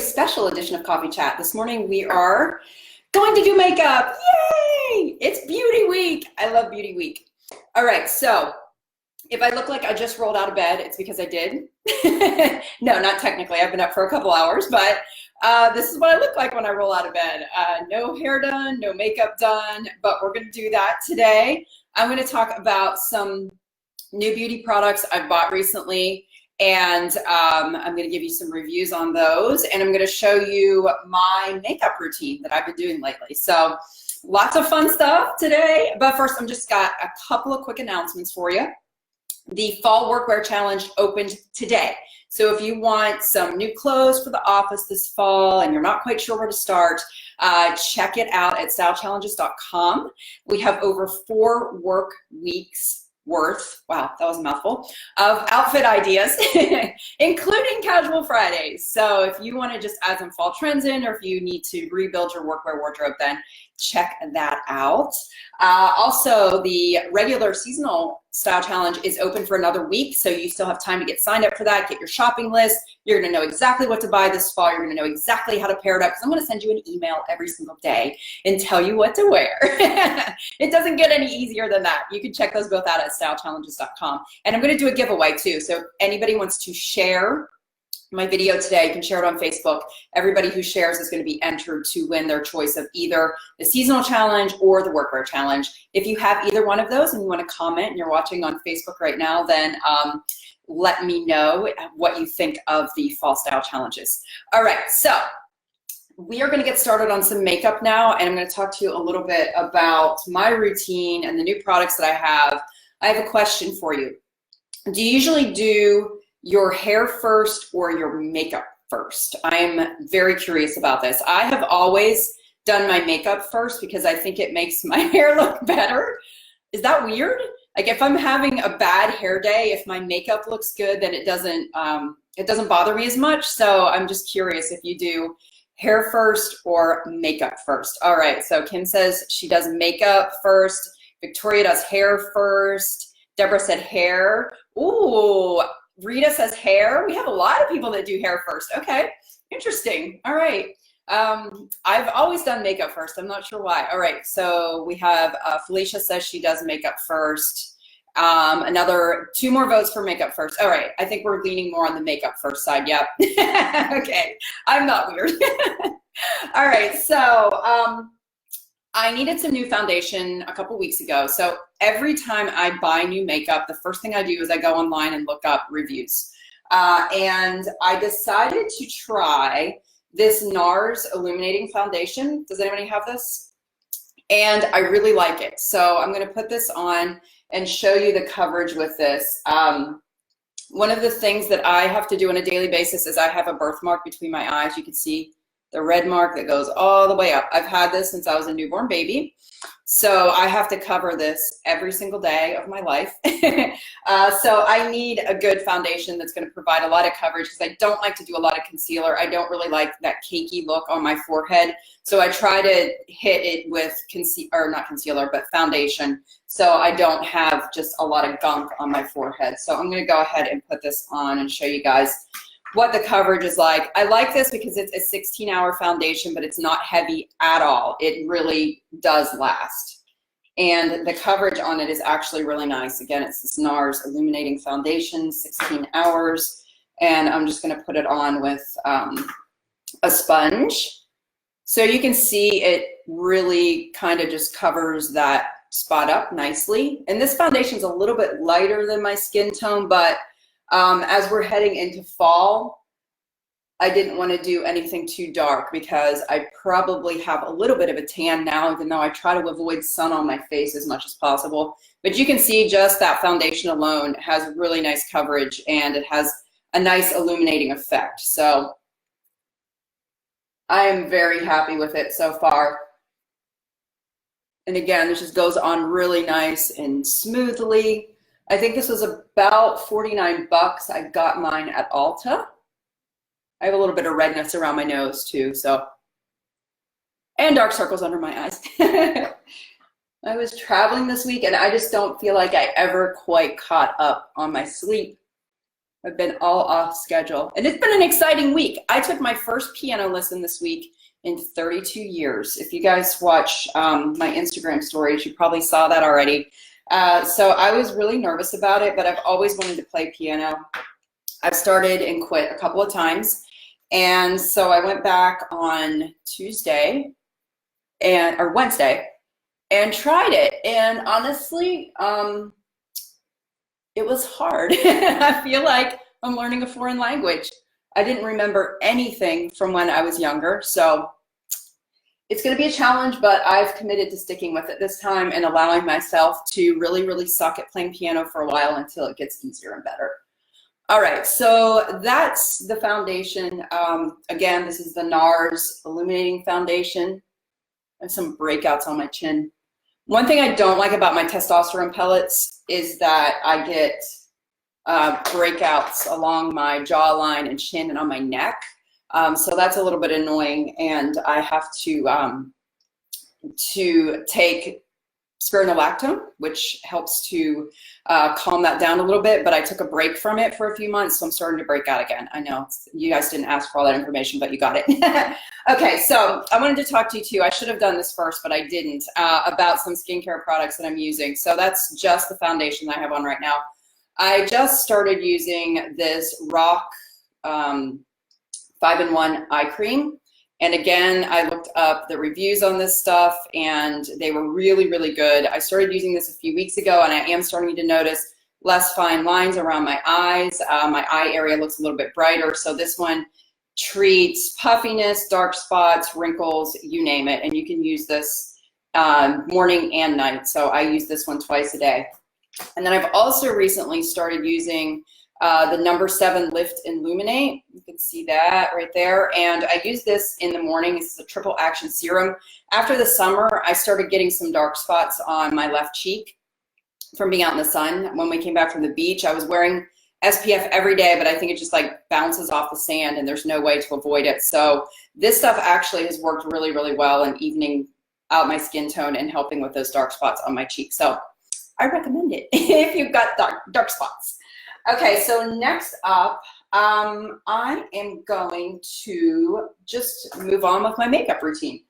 special edition of Coffee Chat. This morning we are going to do makeup. Yay! It's beauty week. I love beauty week. All right, so if I look like I just rolled out of bed, it's because I did. No, not technically. I've been up for a couple hours, but this is what I look like when I roll out of bed. No hair done, no makeup done, but we're going to do that today. I'm going to talk about some new beauty products I've bought recently, and I'm going to give you some reviews on those, and I'm going to show you my makeup routine that I've been doing lately. So lots of fun stuff today, but first I'm just got a couple of quick announcements for you. The Fall Workwear Challenge opened today. So if you want some new clothes for the office this fall and you're not quite sure where to start, check it out at stylechallenges.com. We have over 4 work weeks worth, wow, that was a mouthful, of outfit ideas, including casual Fridays. So if you want to just add some fall trends in, or if you need to rebuild your workwear wardrobe, then check that out. Also, the regular seasonal style challenge is open for another week, so you still have time to get signed up for that, get your shopping list. You're going to know exactly what to buy this fall. You're going to know exactly how to pair it up, because I'm going to send you an email every single day and tell you what to wear. It doesn't get any easier than that. You can check those both out at stylechallenges.com. And I'm going to do a giveaway too, so if anybody wants to share my video today, you can share it on Facebook. Everybody who shares is going to be entered to win their choice of either the seasonal challenge or the workwear challenge. If you have either one of those and you want to comment and you're watching on Facebook right now, then let me know what you think of the fall style challenges. All right, so we are going to get started on some makeup now, and I'm going to talk to you a little bit about my routine and the new products that I have. I have a question for you. Do you usually do your hair first or your makeup first? I'm very curious about this. I have always done my makeup first because I think it makes my hair look better. Is that weird? Like if I'm having a bad hair day, if my makeup looks good, then it doesn't bother me as much. So I'm just curious if you do hair first or makeup first. All right, so Kim says she does makeup first. Victoria does hair first. Deborah said hair. Ooh, Rita says hair. We have a lot of people that do hair first. Okay, interesting. All right. I've always done makeup first. I'm not sure why. All right, so we have Felicia says she does makeup first. Another 2 more votes for makeup first. All right, I think we're leaning more on the makeup first side. Yep. Okay, I'm not weird. All right, so I needed some new foundation a couple weeks ago. So every time I buy new makeup, the first thing I do is I go online and look up reviews. And I decided to try this NARS Illuminating Foundation. Does anybody have this? And I really like it. So I'm going to put this on and show you the coverage with this. One of the things that I have to do on a daily basis is I have a birthmark between my eyes. You can see the red mark that goes all the way up. I've had this since I was a newborn baby. So I have to cover this every single day of my life. So I need a good foundation that's going to provide a lot of coverage, because I don't like to do a lot of concealer. I don't really like that cakey look on my forehead. So I try to hit it with foundation, so I don't have just a lot of gunk on my forehead. So I'm going to go ahead and put this on and show you guys what the coverage is like. I like this because it's a 16-hour foundation, but it's not heavy at all. It really does last. And the coverage on it is actually really nice. Again, it's this NARS Illuminating Foundation, 16 hours. And I'm just gonna put it on with a sponge. So you can see it really kind of just covers that spot up nicely. And this foundation's a little bit lighter than my skin tone, but as we're heading into fall, I didn't want to do anything too dark because I probably have a little bit of a tan now, even though I try to avoid sun on my face as much as possible. But you can see just that foundation alone has really nice coverage, and it has a nice illuminating effect. So I am very happy with it so far. And again, this just goes on really nice and smoothly. I think this was about 49 bucks. I got mine at Ulta. I have a little bit of redness around my nose too, so, and dark circles under my eyes. I was traveling this week, and I just don't feel like I ever quite caught up on my sleep. I've been all off schedule. And it's been an exciting week. I took my first piano lesson this week in 32 years. If you guys watch my Instagram stories, you probably saw that already. So I was really nervous about it, but I've always wanted to play piano. I've started and quit a couple of times. And so I went back on Tuesday or Wednesday and tried it. And honestly, it was hard. I feel like I'm learning a foreign language. I didn't remember anything from when I was younger. So it's going to be a challenge, but I've committed to sticking with it this time and allowing myself to really, really suck at playing piano for a while until it gets easier and better. All right, so that's the foundation. Again, this is the NARS Illuminating Foundation. I have some breakouts on my chin. One thing I don't like about my testosterone pellets is that I get breakouts along my jawline and chin and on my neck. So that's a little bit annoying, and I have to take spironolactone, which helps to calm that down a little bit, but I took a break from it for a few months, so I'm starting to break out again. I know you guys didn't ask for all that information, but you got it. Okay, so I wanted to talk to you too. I should have done this first, but I didn't, about some skincare products that I'm using. So that's just the foundation that I have on right now. I just started using this Rock 5-in-1 eye cream. And again, I looked up the reviews on this stuff and they were really, really good. I started using this a few weeks ago and I am starting to notice less fine lines around my eyes. My eye area looks a little bit brighter. So this one treats puffiness, dark spots, wrinkles, you name it. And you can use this morning and night. So I use this one twice a day. And then I've also recently started using the number 7 Lift Illuminate. You can see that right there. And I use this in the morning. This is a triple action serum. After the summer, I started getting some dark spots on my left cheek from being out in the sun. When we came back from the beach, I was wearing SPF every day, but I think it just like bounces off the sand and there's no way to avoid it. So this stuff actually has worked really, really well in evening out my skin tone and helping with those dark spots on my cheek. So I recommend it if you've got dark spots. Okay, so next up, I am going to just move on with my makeup routine.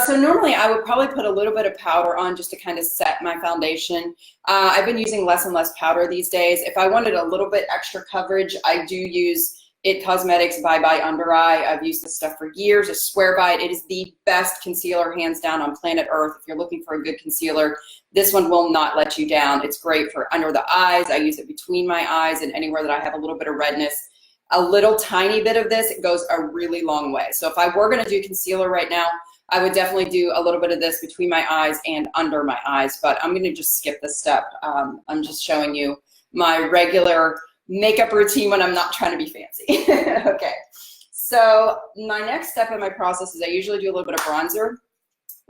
So normally I would probably put a little bit of powder on just to kind of set my foundation. I've been using less and less powder these days. If I wanted a little bit extra coverage, I do use It Cosmetics Bye Bye Under Eye. I've used this stuff for years. I swear by it. It is the best concealer hands down on planet Earth. If you're looking for a good concealer, this one will not let you down. It's great for under the eyes. I use it between my eyes and anywhere that I have a little bit of redness. A little tiny bit of this, it goes a really long way. So if I were gonna do concealer right now, I would definitely do a little bit of this between my eyes and under my eyes, but I'm gonna just skip this step. I'm just showing you my regular makeup routine when I'm not trying to be fancy. Okay, so my next step in my process is I usually do a little bit of bronzer.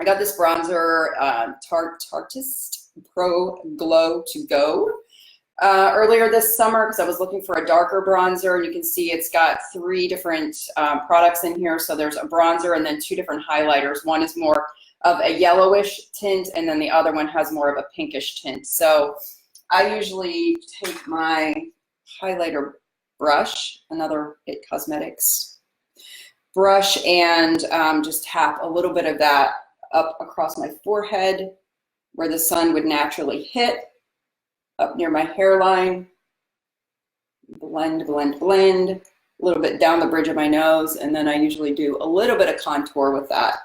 I got this bronzer, Tartist Pro Glow to Go earlier this summer because I was looking for a darker bronzer, and you can see it's got 3 different products in here. So there's a bronzer and then 2 different highlighters. One is more of a yellowish tint and then the other one has more of a pinkish tint. So I usually take my highlighter brush, another It Cosmetics brush, and just tap a little bit of that up across my forehead where the sun would naturally hit, up near my hairline, blend, blend, blend, a little bit down the bridge of my nose, and then I usually do a little bit of contour with that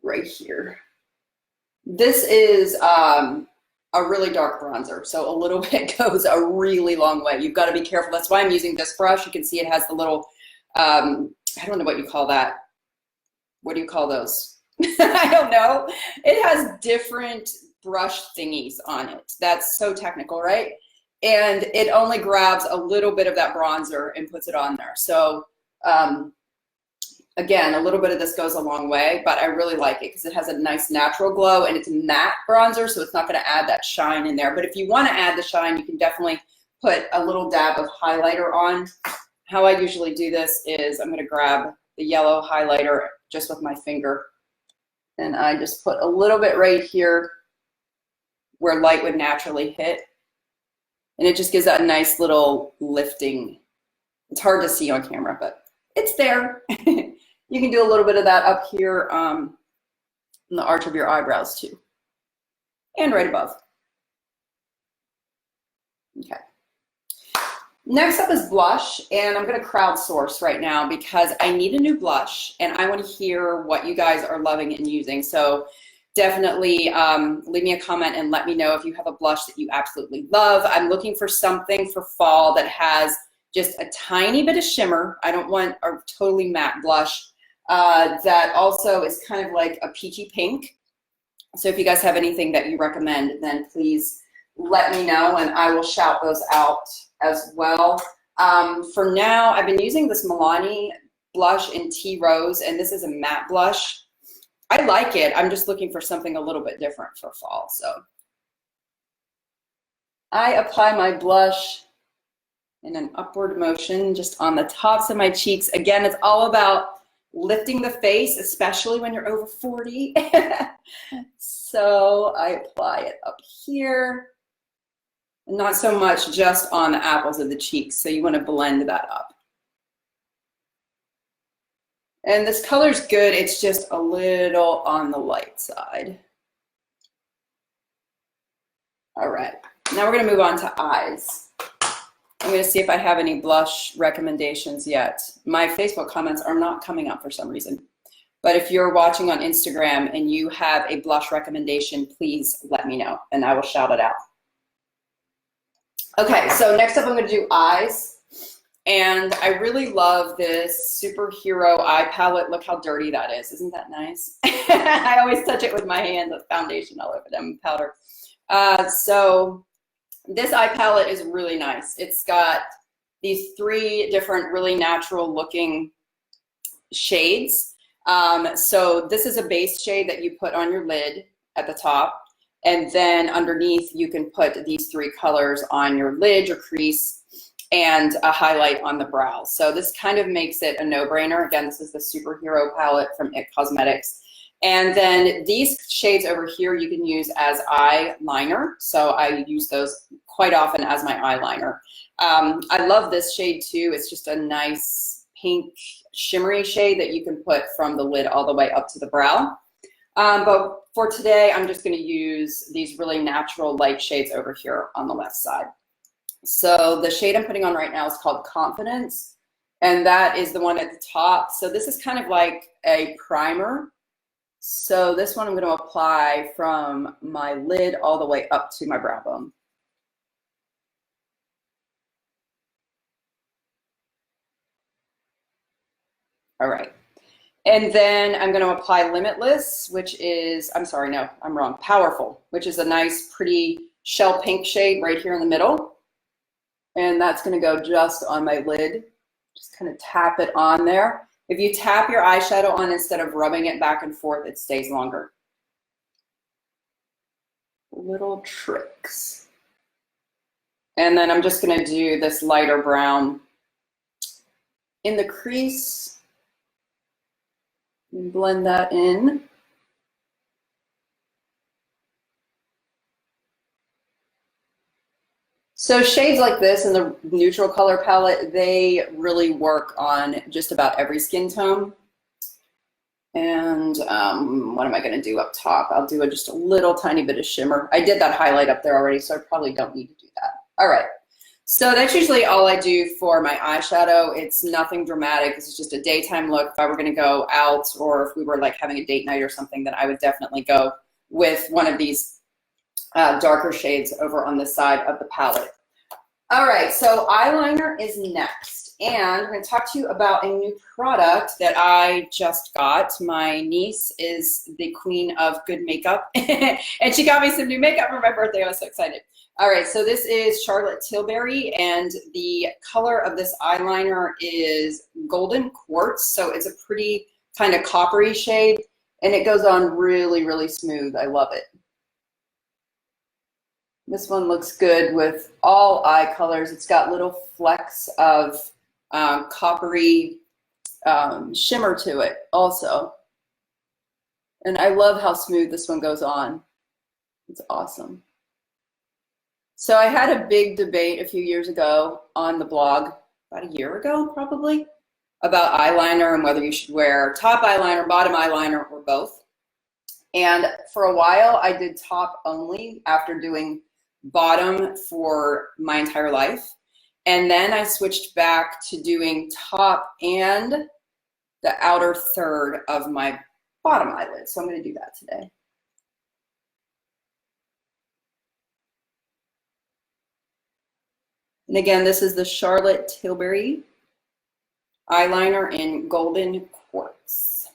right here. This is a really dark bronzer, so a little bit goes a really long way. You've got to be careful. That's why I'm using this brush. You can see it has the little, I don't know what you call that. What do you call those? I don't know. It has different brush thingies on it. That's so technical, right? And it only grabs a little bit of that bronzer and puts it on there. So again, a little bit of this goes a long way, but I really like it because it has a nice natural glow and it's a matte bronzer, so it's not going to add that shine in there. But if you want to add the shine, you can definitely put a little dab of highlighter on. How I usually do this is I'm going to grab the yellow highlighter just with my finger, and I just put a little bit right here where light would naturally hit. And it just gives that nice little lifting. It's hard to see on camera, but it's there. You can do a little bit of that up here in the arch of your eyebrows too. And right above. Okay. Next up is blush, and I'm going to crowdsource right now because I need a new blush and I want to hear what you guys are loving and using. So definitely leave me a comment and let me know if you have a blush that you absolutely love. I'm looking for something for fall that has just a tiny bit of shimmer. I don't want a totally matte blush that also is kind of like a peachy pink. So if you guys have anything that you recommend, then please let me know and I will shout those out as well. For now, I've been using this Milani blush in Tea Rose, and this is a matte blush. I like it. I'm just looking for something a little bit different for fall. So I apply my blush in an upward motion just on the tops of my cheeks. Again, it's all about lifting the face, especially when you're over 40. So I apply it up here. Not so much just on the apples of the cheeks, so you want to blend that up. And this color's good, it's just a little on the light side. All right, now we're going to move on to eyes. I'm going to see if I have any blush recommendations yet. My Facebook comments are not coming up for some reason. But if you're watching on Instagram and you have a blush recommendation, please let me know and I will shout it out. Okay, so next up I'm going to do eyes, and I really love this superhero eye palette. Look how dirty that is. Isn't that nice? I always touch it with my hand with foundation all over them, powder. So this eye palette is really nice. It's got these 3 different really natural looking shades. So this is a base shade that you put on your lid at the top. And then underneath, you can put these 3 colors on your lid, your crease, and a highlight on the brow. So this kind of makes it a no-brainer. Again, this is the Superhero palette from IT Cosmetics. And then these shades over here you can use as eyeliner. So I use those quite often as my eyeliner. I love this shade too. It's just a nice pink shimmery shade that you can put from the lid all the way up to the brow. But for today, I'm just going to use these really natural light shades over here on the left side. So the shade I'm putting on right now is called Confidence, and that is the one at the top. So this is kind of like a primer. So this one I'm going to apply from my lid all the way up to my brow bone. All right. And then I'm going to apply Limitless, which is, I'm sorry, no, I'm wrong, Powerful, which is a nice, pretty shell pink shade right here in the middle. And that's going to go just on my lid. Just kind of tap it on there. If you tap your eyeshadow on instead of rubbing it back and forth, it stays longer. Little tricks. And then I'm just going to do this lighter brown in the crease. Blend that in. So shades like this in the neutral color palette, they really work on just about every skin tone. And what am I going to do up top? I'll do just a little tiny bit of shimmer. I did that highlight up there already, so I probably don't need to do that. All right. So that's usually all I do for my eyeshadow. It's nothing dramatic. This is just a daytime look. If I were going to go out or if we were like having a date night or something, then I would definitely go with one of these darker shades over on the side of the palette. All right, so eyeliner is next. And I'm going to talk to you about a new product that I just got. My niece is the queen of good makeup, and she got me some new makeup for my birthday. I was so excited. All right, so this is Charlotte Tilbury, and the color of this eyeliner is Golden Quartz. So it's a pretty kind of coppery shade, and it goes on really, really smooth. I love it. This one looks good with all eye colors. It's got little flecks of coppery shimmer to it also. And I love how smooth this one goes on. It's awesome. So I had a big debate a few years ago on the blog, about a year ago probably, about eyeliner and whether you should wear top eyeliner, bottom eyeliner, or both. And for a while I did top only after doing bottom for my entire life. And then I switched back to doing top and the outer third of my bottom eyelid. So I'm going to do that today. And again, this is the Charlotte Tilbury eyeliner in Golden Quartz.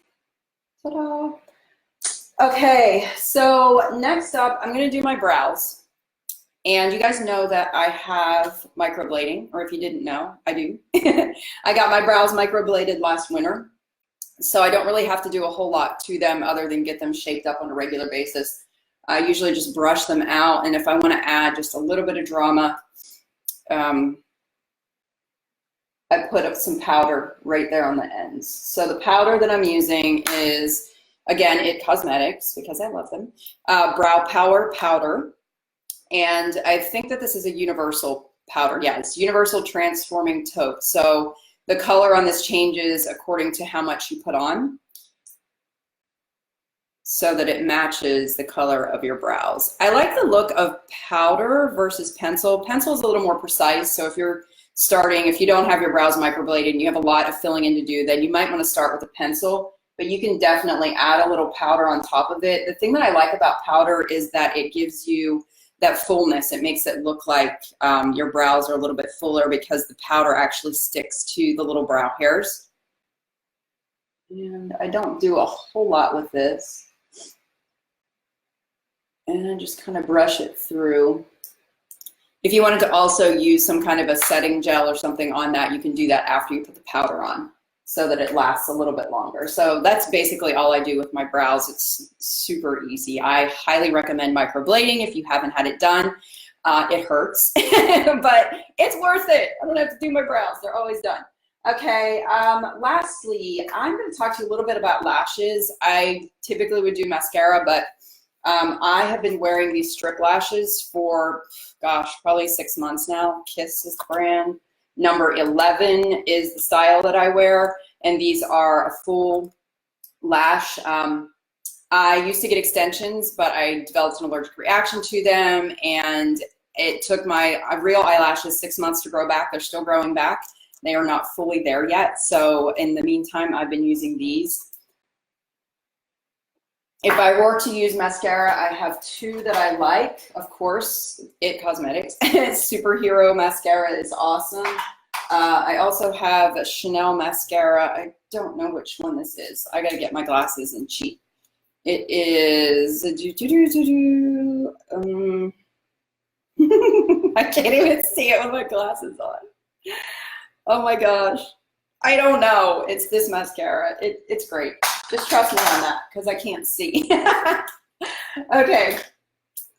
Ta-da! Okay, so next up, I'm going to do my brows. And you guys know that I have microblading, or if you didn't know, I do. I got my brows microbladed last winter, so I don't really have to do a whole lot to them other than get them shaped up on a regular basis. I usually just brush them out, and if I want to add just a little bit of drama, I put up some powder right there on the ends. So the powder that I'm using is, again, It Cosmetics, because I love them, Brow Power Powder. And I think that this is a universal powder. Yeah, it's universal transforming taupe. So the color on this changes according to how much you put on, so that it matches the color of your brows. I like the look of powder versus pencil. Pencil is a little more precise. So if you're starting, if you don't have your brows microbladed and you have a lot of filling in to do, then you might want to start with a pencil, but you can definitely add a little powder on top of it. The thing that I like about powder is that it gives you that fullness. It makes it look like your brows are a little bit fuller because the powder actually sticks to the little brow hairs. And I don't do a whole lot with this. And I just kind of brush it through. If you wanted to also use some kind of a setting gel or something on that, you can do that after you put the powder on, so that it lasts a little bit longer. So that's basically all I do with my brows. It's super easy. I highly recommend microblading if you haven't had it done. It hurts, but it's worth it. I don't have to do my brows. They're always done. Okay, lastly, I'm going to talk to you a little bit about lashes. I typically would do mascara, but I have been wearing these strip lashes for, gosh, probably 6 months now. Kiss is the brand. Number 11 is the style that I wear, and these are a full lash. I used to get extensions, but I developed an allergic reaction to them, and it took my real eyelashes 6 months to grow back. They're still growing back. They are not fully there yet, so in the meantime, I've been using these. If I were to use mascara, I have two that I like. Of course, It Cosmetics. Superhero mascara is awesome. I also have a Chanel mascara. I don't know which one this is. I gotta get my glasses and cheat. It is, I can't even see it with my glasses on. Oh my gosh. I don't know. It's this mascara. It's great. Just trust me on that because I can't see. Okay,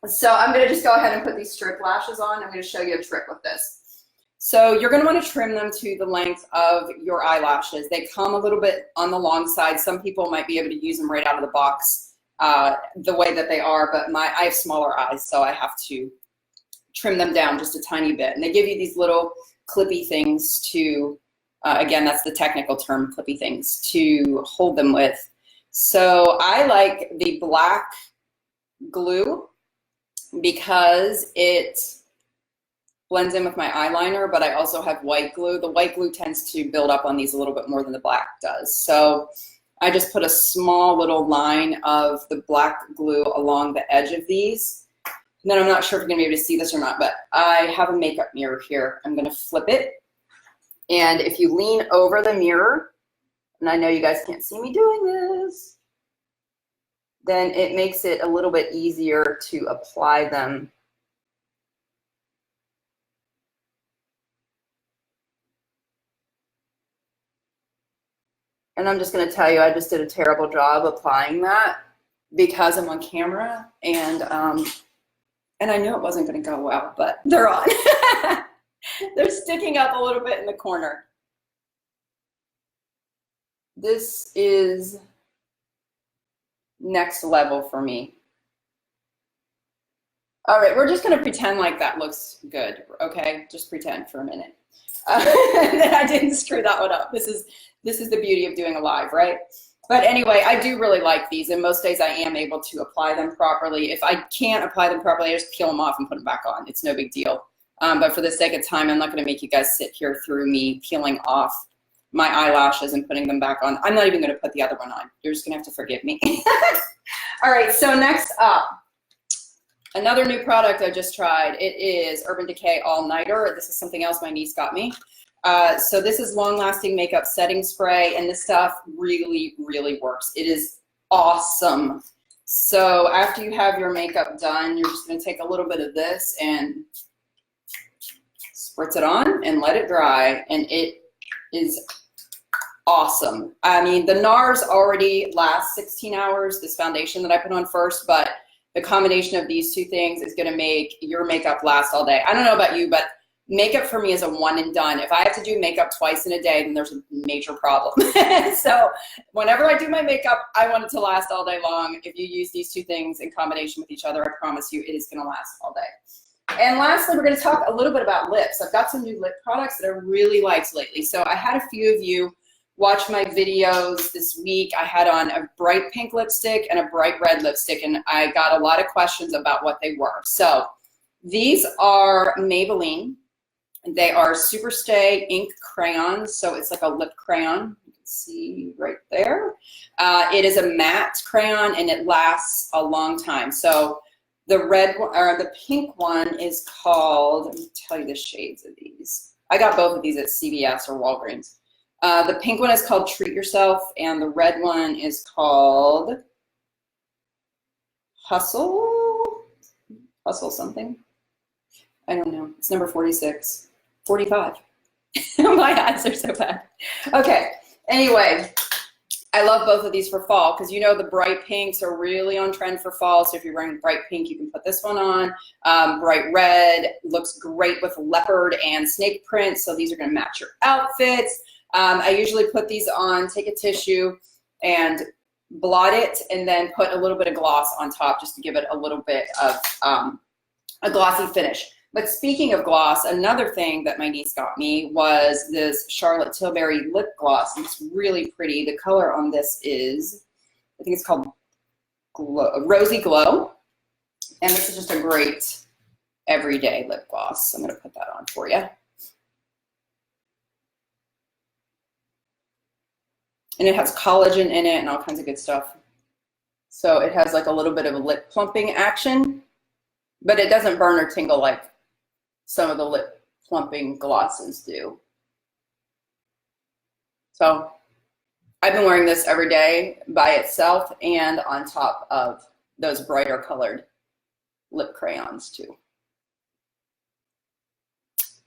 so I'm going to just go ahead and put these strip lashes on. I'm going to show you a trick with this. So you're going to want to trim them to the length of your eyelashes. They come a little bit on the long side. Some people might be able to use them right out of the box the way that they are, but I have smaller eyes, so I have to trim them down just a tiny bit. And they give you these little clippy things to again, that's the technical term, clippy things, to hold them with. So I like the black glue because it blends in with my eyeliner, but I also have white glue. The white glue tends to build up on these a little bit more than the black does. So I just put a small little line of the black glue along the edge of these. And then I'm not sure if you're gonna be able to see this or not, but I have a makeup mirror here. I'm gonna flip it. And if you lean over the mirror, and I know you guys can't see me doing this, then it makes it a little bit easier to apply them. And I'm just going to tell you, I just did a terrible job applying that because I'm on camera, and I knew it wasn't going to go well, but they're on. They're sticking up a little bit in the corner. This is next level for me. All right, we're just gonna pretend like that looks good, okay? Just pretend for a minute. That I didn't screw that one up. This is the beauty of doing a live, right? But anyway, I do really like these, and most days I am able to apply them properly. If I can't apply them properly, I just peel them off and put them back on. It's no big deal. But for the sake of time, I'm not gonna make you guys sit here through me peeling off my eyelashes and putting them back on. I'm not even gonna put the other one on. You're just gonna have to forgive me. All right, so next up, another new product I just tried. It is Urban Decay All Nighter. This is something else my niece got me. So this is long-lasting makeup setting spray, and this stuff really, really works. It is awesome. So after you have your makeup done, you're just gonna take a little bit of this and spritz it on and let it dry, and it is awesome. I mean, the NARS already lasts 16 hours, this foundation that I put on first, but the combination of these two things is gonna make your makeup last all day. I don't know about you, but makeup for me is a one and done. If I have to do makeup twice in a day, then there's a major problem. So whenever I do my makeup, I want it to last all day long. If you use these two things in combination with each other, I promise you it is gonna last all day. And lastly, we're gonna talk a little bit about lips. I've got some new lip products that I really liked lately. So I had a few of you watch my videos this week. I had on a bright pink lipstick and a bright red lipstick, and I got a lot of questions about what they were. So these are Maybelline. They are Super Stay ink crayons, so it's like a lip crayon. You can see right there. It is a matte crayon, and it lasts a long time. So the red one, or the pink one is called, let me tell you the shades of these. I got both of these at CVS or Walgreens. The pink one is called Treat Yourself, and the red one is called Hustle something. I don't know. It's number 46. 45. My eyes are so bad. Okay, anyway, I love both of these for fall because you know the bright pinks are really on trend for fall. So if you're wearing bright pink, you can put this one on. Bright red looks great with leopard and snake print. So these are gonna match your outfits. I usually put these on, take a tissue and blot it, and then put a little bit of gloss on top just to give it a little bit of a glossy finish. But speaking of gloss, another thing that my niece got me was this Charlotte Tilbury lip gloss. It's really pretty. The color on this is, I think it's called Rosy Glow. And this is just a great everyday lip gloss. I'm gonna put that on for you. And it has collagen in it and all kinds of good stuff. So it has like a little bit of a lip plumping action, but it doesn't burn or tingle like some of the lip plumping glosses do. So I've been wearing this every day by itself and on top of those brighter colored lip crayons too.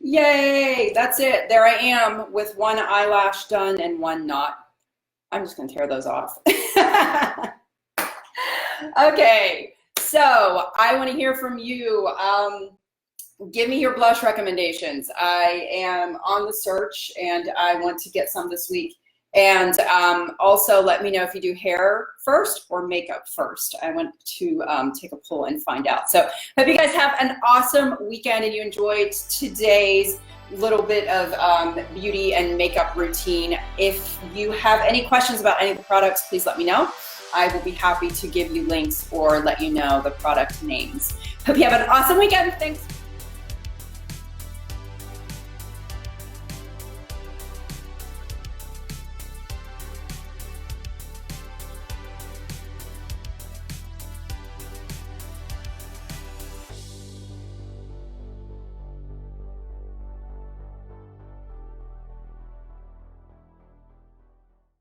Yay, that's it. There I am with one eyelash done and one not. I'm just gonna tear those off. Okay, so I wanna hear from you. Give me your blush recommendations. I am on the search and I want to get some this week. And also let me know if you do hair first or makeup first. I want to take a poll and find out. So hope you guys have an awesome weekend and you enjoyed today's little bit of beauty and makeup routine. If you have any questions about any of the products, please let me know. I will be happy to give you links or let you know the product names. Hope you have an awesome weekend. Thanks.